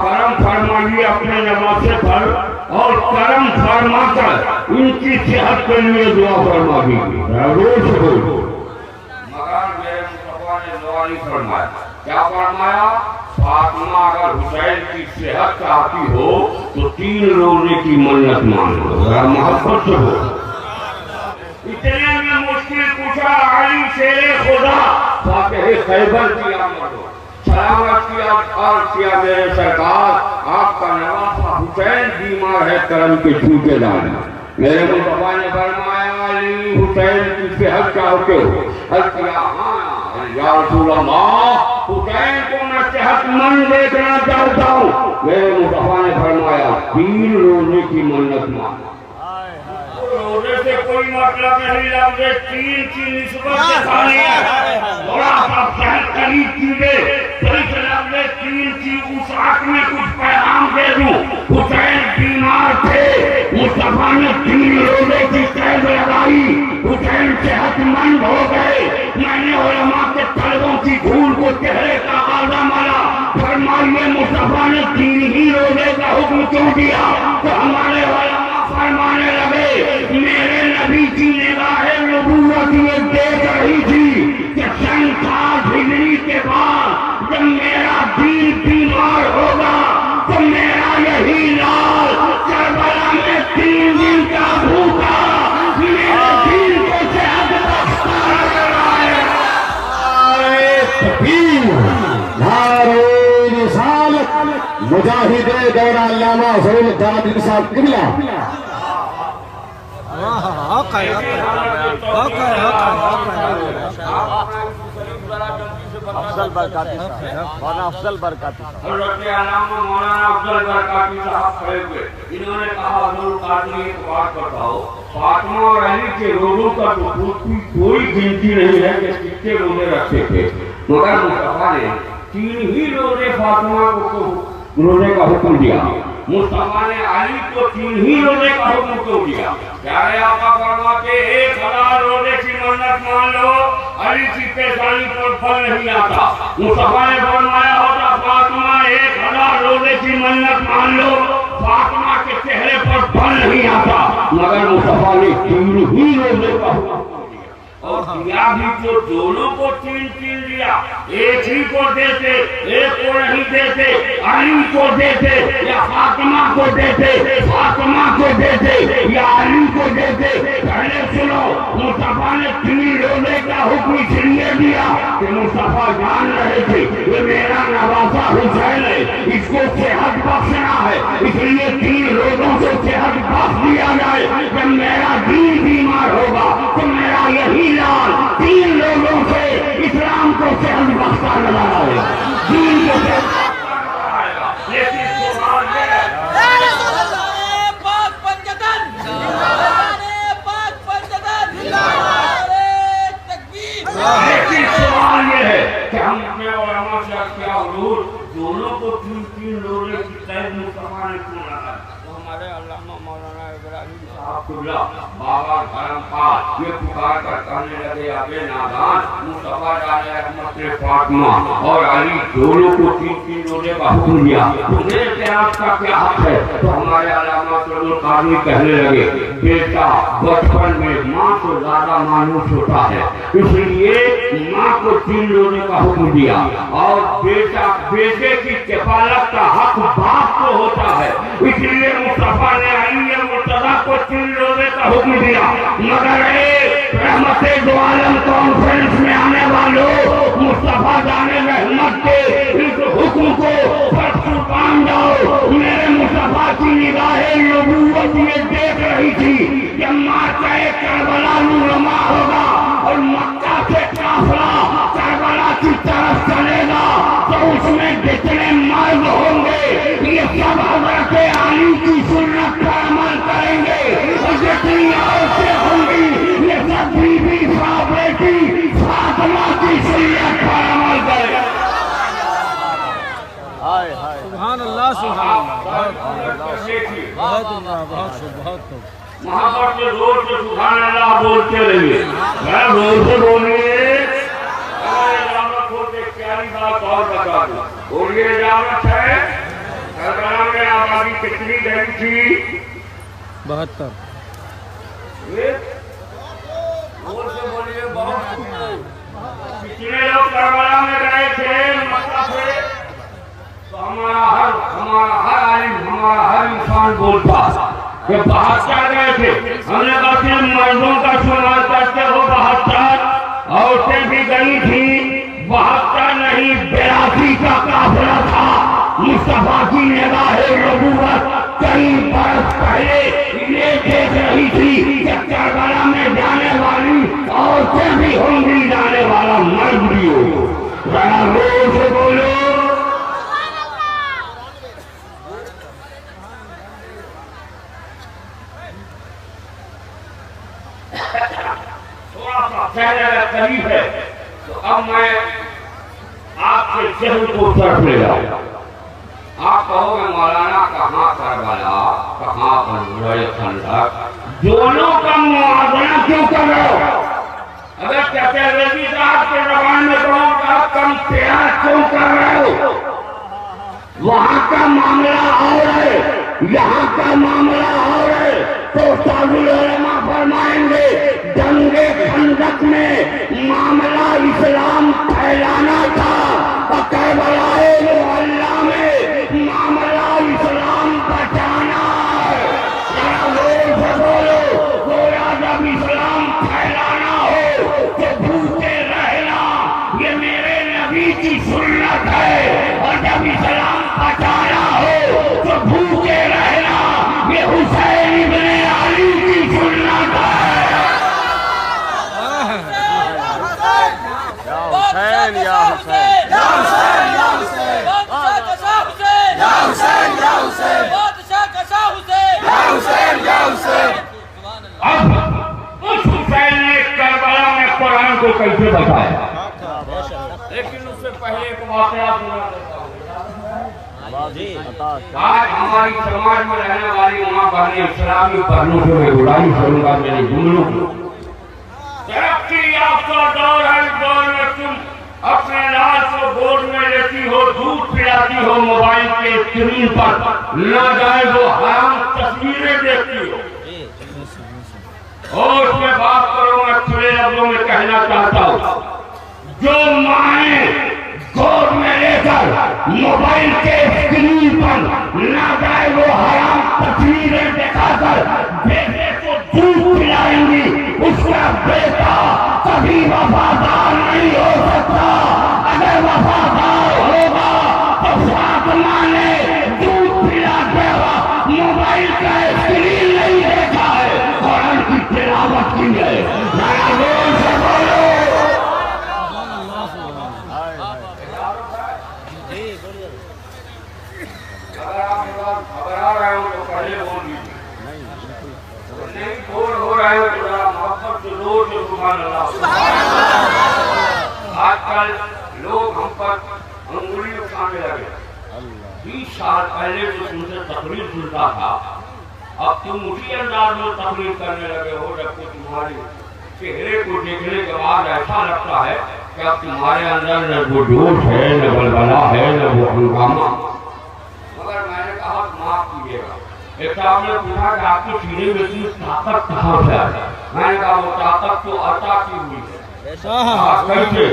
کرم فرمائیے اپنے نواسے پر اور کرم فرما کر ان کی صحت کے لیے دعا فرما دیجیے روز بولو مگر میرے مصطفیٰ نے دعا نہیں فرمایا کیا فرمایا فاطمہ اگر حسین کی صحت چاہتی ہو تو 3 روزے کی منت مانو محبت سے ہو اتنے میں مشکل پوچھا علی شیر خدا فاتح خیبر کی آمد ہو سلامت کیا عرض کیا میرے سرکار آپ کا نواسہ حسین بیمار ہے کرم کے چھوٹے لانا میرے مصطفیٰ نے فرمایا علی حسین کی صحت چاہتے ہو عرض کیا ہاں یا رسول اللہ حسین کو میں صحت مند دیکھنا چاہتا ہوں میرے مصطفیٰ نے فرمایا 3 روزے کی منت مانو روزے سے کوئی مطلب نہیں لفظ 3 کی نسبت سے خالی ہے تھوڑا سا ذہن قریب کیجیے صرف لفظ 3 کی وسعت میں کچھ پیغام دے دوں حسین بیمار تھے مصطفیٰ نے 3 روزے کی قید لگائی حسین صحت مند ہو گئے میں نے علماء کے طلبوں کی دھول کو چہرے کا آزا مالا فرمائیے مصطفیٰ نے 3 ہی روزے کا حکم کیوں دیا تو ہمارے علماء فرمانے لگے میرے نبی کی نگاہ نبوت یہ دیکھ رہی تھی کہ 60 ہجری کے بعد جب میرا دین بیمار ہوگا تو میرا یہی لال کربلا میں 3 دن کا بھوکا میرے دین کو صحت بخشتا نظر آئے نعرہ رسالت مجاہد دور علامہ ظہور الدین صاحب قبلہ افضل برکاتی صاحب مولانا افضل برکاتی صاحب حضرت علامہ مولانا افضل برکاتی صاحب کھڑے ہوئے انہوں نے کہا حضور قادری ایک بات بتاؤ فاطمہ اور علی کے روزوں کا تو کوئی گنتی نہیں ہے کہ کتنے روزے رکھتے تھے مگر مصطفیٰ نے 3 ہی روزے فاطمہ کو روزے کا حکم دیا مصطفیٰ نے علی کو 3 ہی روزے کا حکم کیوں دیا پیارے آقا فرماتے 1000 روزے کی منت مان لو علی کی پیشانی پر پھل نہیں آتا مصطفیٰ نے فرمایا ہوتا فاطمہ 1000 روزے کی منت مان لو فاطمہ کے چہرے پر پھل نہیں آتا مگر مصطفیٰ نے 3 ہی روزے کا حکم اور دیا بھی جو دونوں کو 3 دیا ایک ہی کو دیتے ایک کو نہیں دیتے علی کو دیتے یا فاطمہ کو دیتے فاطمہ کو دیتے یا علی کو دیتے پہلے سنو مصطفیٰ نے 3 روزے کا حکم اس لیے دیا کہ مصطفیٰ جان رہے تھے یہ میرا نواسہ حسین ہے اس کو صحت بخشنا ہے اس لیے 3 روزوں سے صحت بخش دیا جائے جب میرا دین بیمار ہوگا تو میرا یہی لال 3 لوگوں سے اسلام کو صحت بخشتا نظر آئے دین کو صحت بخشتا آئے گا لیکن سوال یہ ہے لیکن سوال یہ ہے کہ ہم اپنے علماء سے کیا حضور دونوں کو 3 روزے کی قید مصطفیٰ نے کیوں لگا تو ہمارے علامہ مولانا ابراہیم صاحب قبلہ بابا دھرم پال یہ پکار کر کہنے لگے ابے نادان مصطفیٰ جان رحمت فاطمہ اور علی دونوں کو 3 روزے کا حکم دیا تمہیں اعتراض کا کیا حق ہے تو ہمارے علامہ قادری کہنے لگے بیٹا بچپن میں ماں کو زیادہ مانوس ہوتا ہے اس لیے ماں کو 3 روزے کا حکم دیا اور بیٹے کی کفالت کا حق باپ کو ہوتا ہے اس لیے مصطفیٰ نے علی مرتضیٰ کو 3 روزے کا حکم دیا مگر رحمت دو عالم کانفرنس میں آنے والوں مصطفیٰ جان رحمت کے اس حکم کو پر قربان جاؤ میرے مصطفیٰ کی نگاہ نبوت میں دیکھ رہی تھی کہ مارچہ کربلا نما ہوگا اور مکہ سے قافلہ کربلا کی طرف چلے گا تو اس میں جتنے مرد ہوں گے یہ سب حضرت علی کی سنت پر عمل کریں گے اور جتنی عورتیں ہوں گی یہ سب بی بی بیٹی فاطمہ کی سنت پر عمل کریں گے سبحان اللہ سبحان بہت محبت میں زور سے سبحان اللہ بولتے رہیے میں زور سے بولیے اگر اجازت ہو تو ایک پیاری بات اور بتا دوں اور یہ اجازت ہے थी 72 कितने लोग करबला में गए थे मक्का से? तो हमारा हर आलिम, हमारा हर इंसान बोलता कि 72 गए थे। हमने कहा कि मर्दों का शुमार करते हो 72, औरतें भी गई थी 72 नहीं 82 का काफिला था। मुस्तफा की निगाह-ए-नबूवत कई बरस पहले ये देख रही थी कि करबला में जाने वाली औरतें भी होंगी, जाने वाला मर्द भी होगा। जरा जोर से बोलो। थोड़ा सा चेहरे का करीब है तो अब मैं आपके चेहरे को तरफ ले जाऊंगा। आप कहोगे मौलाना कहाँ करबला, कहाँ बनुए खंडक, दोनों का मुआवजा क्यों कर रहे हो? अगर चतुर्वेदी साहब के जबान में कहो का कंपेयर क्यों कर रहे हो? वहाँ का मामला और है, यहाँ का मामला और है। तो ताजुल उलमा फरमाएंगे जंगे खंदक में मामला इस्लाम फैलाना था, और करबलाए मोहल्ला में मामला इस्लाम बचाना है। जरा जोर से बोलो। गोया जब इस्लाम फैलाना हो तो भूखे रहना ये मेरे नबी की सुन्नत है, और जब इस्लाम बचाना हो तो भूखे रहना ये हुसैन इब्न अली की सुन्नत है। हुसैन या हुसैन या हुसैन या हुसैन बादशाह का शाह हुसैन या हुसैन या हुसैन बादशाह का शाह हुसैन या हुसैन या हुसैन। अब उस हुसैन ने करबला में कुरान को कैसे बताया? लेकिन उससे पहले एक वाकया सुना देता हूं। आज हमारी समाज में रहने वाली माँ बहनें इस्लामी पहलू से मैं बुराई करूंगा मेरे जुमलों को। तरक्की याफ्ता दौर है, दौर में तुम अपने लाल को गोद में लेती हो, दूध पिलाती हो, मोबाइल के स्क्रीन पर न जाए वो हराम तस्वीरें देखती हो। और उसमें बात करो, मैं खुले लफ्जों में कहना चाहता हूँ, जो माएं गोद में लेकर मोबाइल के स्क्रीन पर न जाए वो हराम तस्वीरें दिखाकर बेटे को दूध पिलाएंगी, उसका बेटा कभी वफादार नहीं हो सकता। अगर वफादार होगा तो फातिमा ने दूध पिलाते हुए मोबाइल का स्क्रीन नहीं देखा है, कुरान की तिलावत की है। जरा जोर से बोलो। अगर आप घबरा रहे हो तो पहले बोल लीजिए, नहीं बोल हो रहे हो तो जरा मोहब्बत से जोर से सुभान अल्लाह। आजकल लोग हम पर अंगुली उठाने लगे। 20 साल पहले जो तुमसे तकरीर सुनता था, अब तुम उसी अंदाज में तकरीर करने लगे हो, जबकि तुम्हारे चेहरे को देखने के बाद ऐसा लगता है कि अब तुम्हारे अंदर न वो जोश है, न बलबला है, न वो हंगामा। मगर मैंने कहा माफ कीजिएगा। एक साहब ने पूछा कि आपके सीने में इतनी ताकत कहाँ से आई? मैंने कहा वो ताकत तो अता की हुई है। कैसे?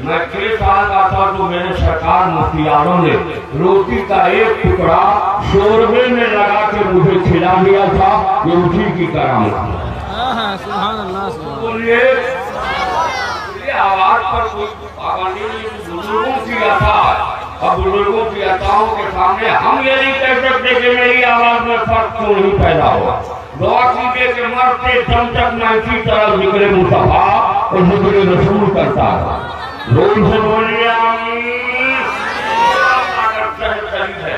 मैं 6 साल का था तो मेरे सरकार मुफ्तियारों ने रोटी का एक टुकड़ा शोरबे में लगा के मुझे खिला दिया था। ये उसी की करामत है। सुभान अल्लाह। बोलिए, आवाज पर कोई पाबंदी नहीं, बुजुर्गों की अता है। अब बुजुर्गों की अताओं के सामने हम ये नहीं कह सकते कि मेरी आवाज में फर्क क्यों नहीं पैदा हुआ। दुआ कीजिए कि मरते दम तक मैं इसी तरह जिक्र मुस्तफा और जिक्र रसूल करता है। जोर से बोलिए आमीन। है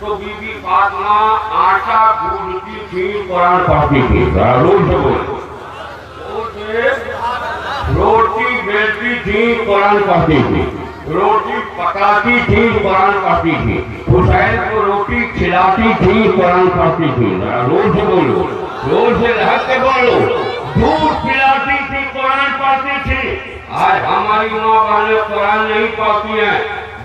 तो बीबी फातिमा आटा गूंथती थी, कुरान पढ़ती थी। जोर से बोलिए। रोटी बेचती थी, कुरान पढ़ती थी। रोटी पकाती थी, कुरान पढ़ती थी। हुसैन को रोटी खिलाती थी, कुरान पढ़ती थी। रोज से बोलो, रोज से रह के बोलो। दूध पिलाती थी, कुरान पढ़ती थी। आज हमारी माँ बहनें कुरान नहीं पढ़ती हैं।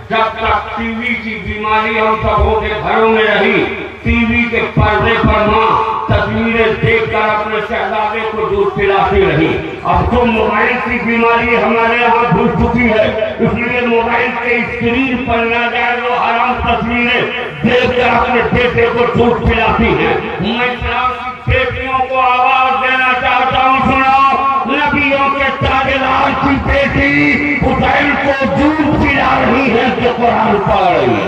जब तक टीवी की बीमारी हम सबों के घरों में रही, ٹی وی کے پردے پر ماں تصویریں دیکھ کر اپنے شہزادے کو دودھ پلاتی رہی. اب تو موبائل کی بیماری ہمارے یہاں گھس چکی ہے، اس لیے موبائل کے اسکرین پر ناجائز و حرام تصویریں دیکھ کر اپنے بیٹے کو دودھ پلاتی ہیں. میں اسلام کی بیٹیوں کو آواز دینا چاہتا ہوں، سنو، نبیوں کے تاجدار کی بیٹی حسین کو دودھ پلا رہی ہے کہ قرآن پڑھ رہی ہے.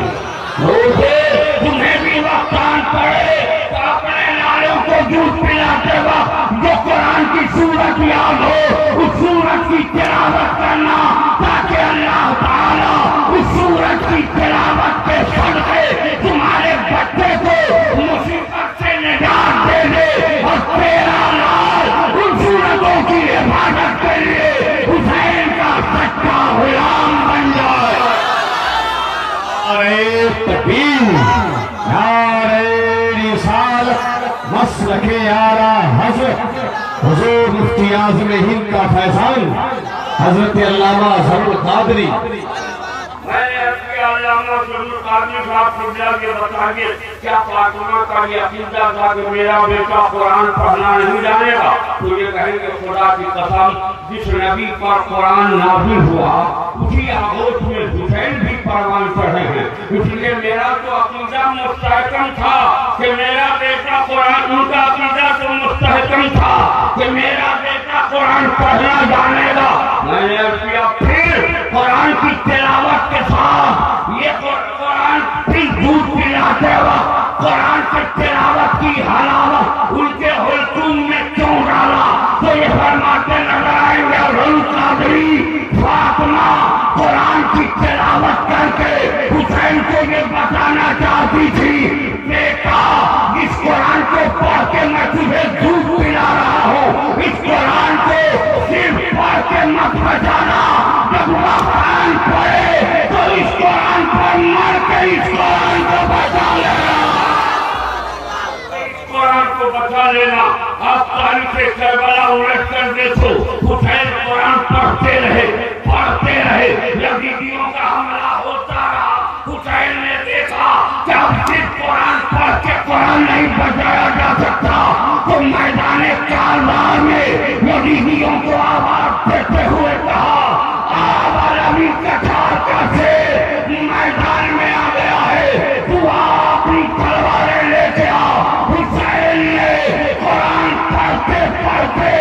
روزے تمہیں بھی وقتان پڑے تو اپنے لالوں کو دودھ پلاتے وقت جو قرآن کی سورت یاد ہو اس سورت کی تلاوت کرنا، تاکہ اللہ تعالیٰ اس سورت کی تلاوت کے صدقے تمہارے بچے کو مصیبت سے نجات دے دے اور تیرا لال ان سورتوں کی حفاظت کے لیے حسین کا سچا غلام بن جائے. نعرہ تکبیر، نعرہ رسالت، مسلک اعلیٰ حضرت حضور مفتی اعظم ہند کا فیضان حضرت علامہ ظفر قادری. میں نے اپنے علامہ ظفر قادری صاحب قبلہ کے بتائیے کیا فاطمہ کا یہ عقیدہ تھا کہ میرا بیٹا قرآن پڑھنا نہیں جانے گا؟ تو یہ کہیں کہ خدا کی قسم جس نبی پر قرآن نازل ہوا اسی آغوش میں حسین بھی قرآن پڑھے ہیں. اس لیے میرا تو عقیدہ مستحکم تھا کہ میرا بیٹا قرآن، ان کا عقیدہ تو مستحکم تھا کہ میرا بیٹا قرآن پڑھنا جانے گا. میں نے کیا پھر قرآن کی تلاوت کے ساتھ یہ قرآن پھر دودھ پلاتے وقت قرآن کی تلاوت کی حلاوت ان کے حلقوم میں کیوں ڈالا؟ تو یہ فرماتے نظر آئیں گے ظفر قادری فاطمہ قرآن کی تلاوت کر کے حسین کو یہ بتانا چاہتی تھی، بیٹا اس قرآن کو پڑھ کے میں تجھے دودھ پلا رہا ہوں، اس قرآن کو صرف پڑھ کے مت بچانا، جب وقتان پڑے تو اس قرآن پر مر کے اس قرآن کو بچا لینا. اس قرآن کو بچا لینا. آپ تاریخ کربلا الٹ کر دیکھو، حسین قرآن پڑھتے رہے، یزیدیوں کا حملہ ہوتا رہا. حسین نے دیکھا کہ اب صرف قرآن پڑھ کے قرآن نہیں بچایا جا سکتا، تو میدان کاربار میں یزیدیوں کو آواز دیتے ہوئے کہا آواز ابھی کٹھار کیسے میدان میں آ گیا ہے، تو اپنی تلواریں لے کے آ. حسین نے قرآن پڑھتے پڑھتے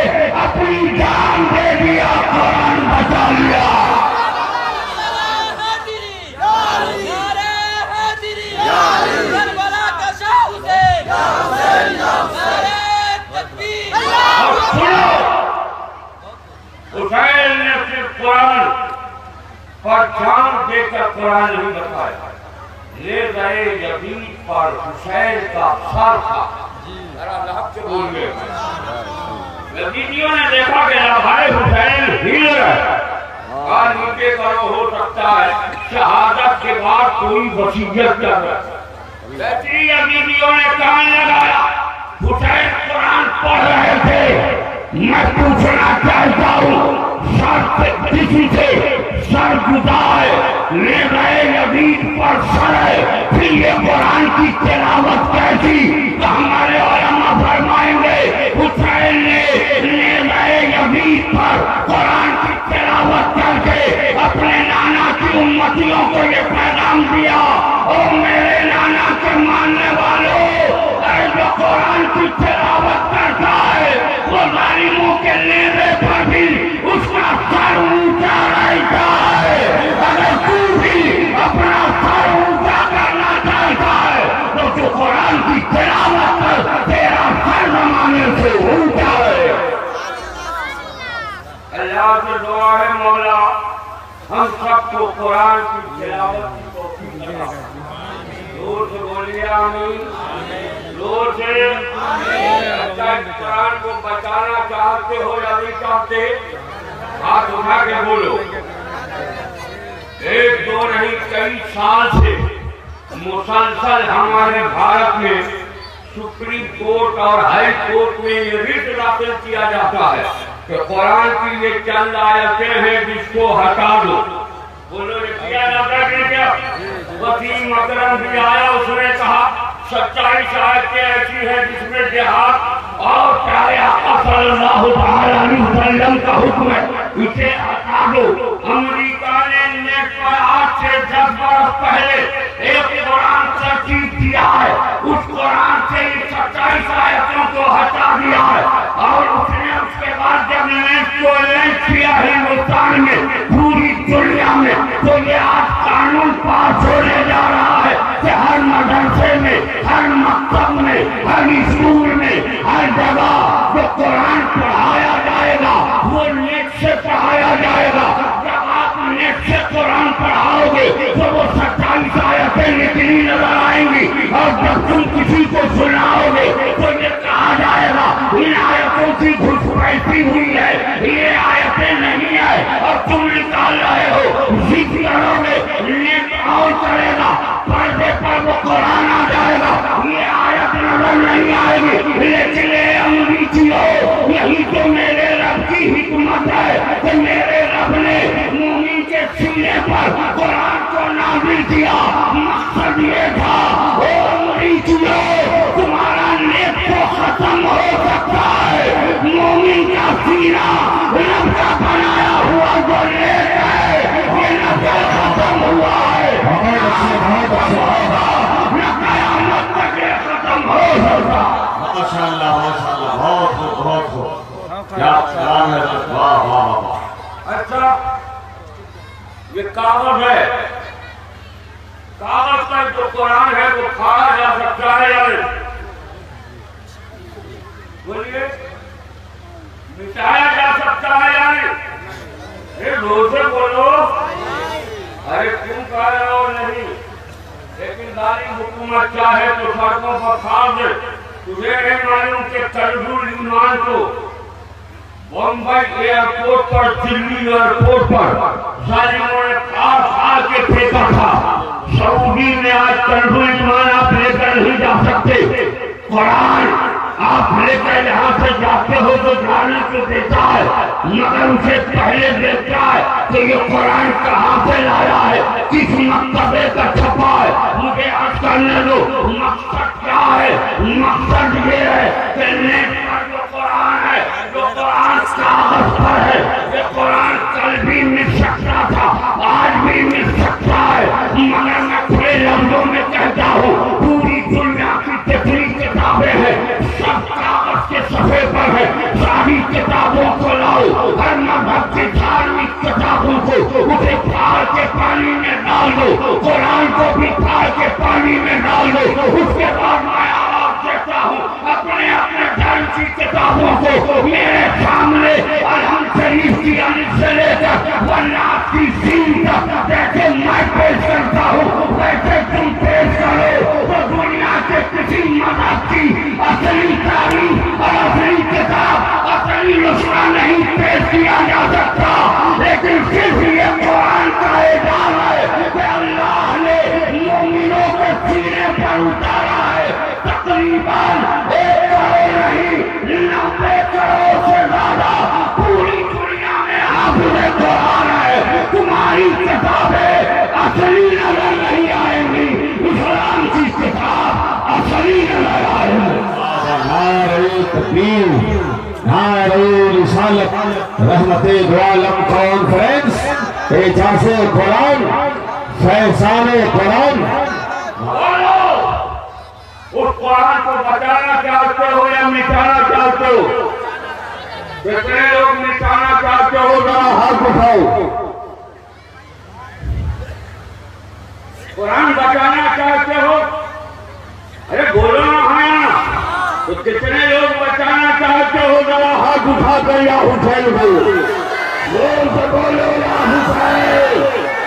اپنی جان دے دیا، قرآن بچا لیا. حسین نے صرف قرآن پر جان دے کر قرآن نہیں بتایا، لے گئے یزید پر حسین کا سر تھا. ذرا لحظ سے بول گئے. یزیدیوں نے دیکھا کہ بھائی حسین ہل رہا، کہا نیچے کرو، ہو سکتا ہے شہادت کے بعد کوئی وصیت کر رہا. بہتری یزیدیوں نے کان لگایا، حسین قرآن پڑھ رہے تھے. میں پوچھنا چاہتا ہوں شرط کسی سے سر گزائے لے گئے یزید پر سر ہے، پھر یہ قرآن کی تلاوت کیسی؟ تو ہمارے علماء فرمائیں گے حسین نے لے گئے یزید پر قرآن کی تلاوت کر کے اپنے نانا کی امتیوں کو یہ پیغام دیا، اور میرے نانا کے ماننے والوں، اے جو قرآن کی تلاوت کرتا ہے وہ ظالموں کے نیزے پر بھی اس کا سر اونچا رہتا ہے. اگر تو بھی اپنا سر اونچا کرنا چاہتا ہے تو جو قرآن کی تلاوت کر تیرا سر زمانے سے اونچا ہے. اللہ سے دعا ہے مولا ہم سب کو قرآن کی تلاوت کی توفیق عطا فرما. زور سے بولیے آمین. زور سے. اچھا قرآن کو بچانا چاہتے ہو یا نہیں چاہتے؟ ہاتھ اٹھا کے بولو. ایک دو نہیں کئی سال سے مسلسل ہمارے بھارت میں سپریم کورٹ اور ہائی کورٹ میں یہ ریٹ داخل کیا جاتا ہے کہ قرآن کی یہ چند آیتیں ہیں جس کو ہٹا دو. بولو یہ کیا جاتا ہے کہ کیا؟ وسیم اکرم بھی آیا، اس نے کہا सच्चाई शायद के ऐसी है जिसमें जिहाद और प्यारे आका सल्लल्लाहु अलैहि वसल्लम का हुक्म है, इसे हटा दो। अमेरिका ने नेट पर आज से 10 बरस पहले एक कुरान तरतीब दिया है, उस कुरान से इन 27 आयतों को हटा दिया है और उसने उसके बाद जब नेट को लॉन्च किया हिंदुस्तान में, पूरी दुनिया में, तो ये आज कानून पास होने जा रहा है कि हर मदरसे में, हर मकतब में, हर स्कूल में, हर जगह जो कुरान पढ़ाया जाएगा वो नेट से पढ़ाया जाएगा। जब आप नेट से कुरान पढ़ाओगे तो वो 27 आयतें निकली नजर आएंगी और जब तुम किसी को सुनाओगे तो ये कहा जाएगा इन आयतों की घुसपैठी हुई है, ये आयतें नहीं है और तुम निकाल रहे हो। जिद करोगे नेट ऑन करेगा, पर्दे पर वो कुरान आ जाएगा, ये आयत नजर नहीं आएगी। लेकिन अंग्रेजियों, यही तो मेरे रब की हिकमत है कि मेरे रब ने मोमिन के सीने पर कुरान को नाज़िल किया। मकसद ये था, ओ अंग्रेजियों, तुम्हारा नेट तो खत्म हो सकता है, मोमिन का सीना रब का बनाया हुआ जो नेट है ये न तो खत्म हुआ है, न कयामत तक ये खत्म हो सकता। माशाअल्लाह माशाअल्लाह, बहुत खूब बहुत खूब, क्या कलाम है, वाह वाह वाह। अच्छा, ये कागज है, कागज का जो कुरान है वो खाया जा सकता है या नहीं? बोलिए, मिटाया जा सकता है या नहीं? ये जोर से बोलो। अरे क्यों कह रहे हो नहीं? लेकिन दारी हुकूमत चाहे तो सड़कों पर खाल दे। तुझे नहीं मालूम कि तर्जुल ईमान को बम्बई एयरपोर्ट पर, दिल्ली एयरपोर्ट पर जालिमों ने फाड़ के फेंका था। सऊदी में आज तर्जुल ईमान आप लेकर नहीं जा सकते। कुरान आप लेकर यहाँ से जाते हो तो जाने को देता है, मगर उसे पहले देखता है कि ये कुरान कहाँ से लाया है, किस मकतबे का छपा है। मुझे आज करने दो, मकसद क्या है? मकसद ये है कि नेट पर जो कुरान है, जो कुरान कागज पर है, ये कुरान कल भी मिल सकता था, आज भी मिल सकता है, मगर मैं खुले लफ्जों में कहता हूँ, पूरी दुनिया की जितनी किताबें हैं सब कागज के सफे पर है। सारी किताबों को लाओ, हर मजहब की धार्मिक किताबों को उसे फाड़ के पानी में डाल दो, कुरान को भी फाड़ के पानी में डाल दो। उसके बाद मैं आवाज देता हूँ अपने अपने धर्म की किताबों को मेरे सामने अलहम शरीफ की अनिस से लेकर वन्नास की सीन तक जैसे मैं पेश करता हूँ वैसे तुम पेश करो तो दुनिया के किसी मजहब की असली तारीफ और असली किताब, असली नुस्खा नहीं पेश किया जा सकता। लेकिन सिर्फ ये कुरान का एजाज़ है कि अल्लाह ने मोमिनों के सीने पर उतारा है। तकरीबन 1 करोड़ नहीं 90 करोड़ से ज्यादा पूरी दुनिया में हाफिज़े कुरान है। तुम्हारी किताबें असली नजर नहीं आएंगी, इस्लाम की किताब असली नजर आएगी। नारे तकबीर, नारे रिसालत, रहमते दो आलम कॉन्फ्रेंस, एजाज़े कुरान, फैज़ाने कुरान। उस कुरान को बचाना चाहते हो या मिटाना चाहते हो? कितने लोग मिटाना चाहते हो? जरा हाथ उठाओ। कुरान बचाना चाहते हो? अरे बोलो ना, हाँ। तो कितने लोग बचाना चाहते हो? जरा हाथ उठा कर या हुसैन बोलो, जोर से बोलो या हुसैन।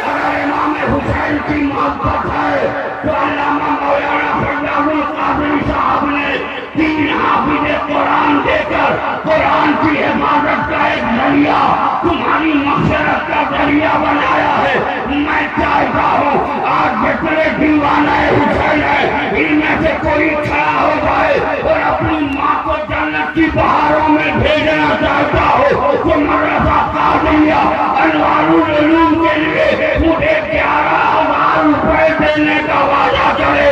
अगर इमाम हुसैन की मोहब्बत है तो अल्लामा मौलाना फरदाउल कादरी साहब ने 3 हाफिज़े कुरान देकर कुरान की हिफाजत का एक जरिया, तुम्हारी मग़फ़िरत का जरिया बनाया है। मैं चाहता हूँ आज जितने दीवाने हुसैन है इनमें से कोई खड़ा हो जाए और अपनी माँ को जन्नत की बहारों में भेजना चाहता हो तो मदरसा कादिया अनवारुल उलूम के लिए मुझे 11,000 रुपए देने का वादा करे।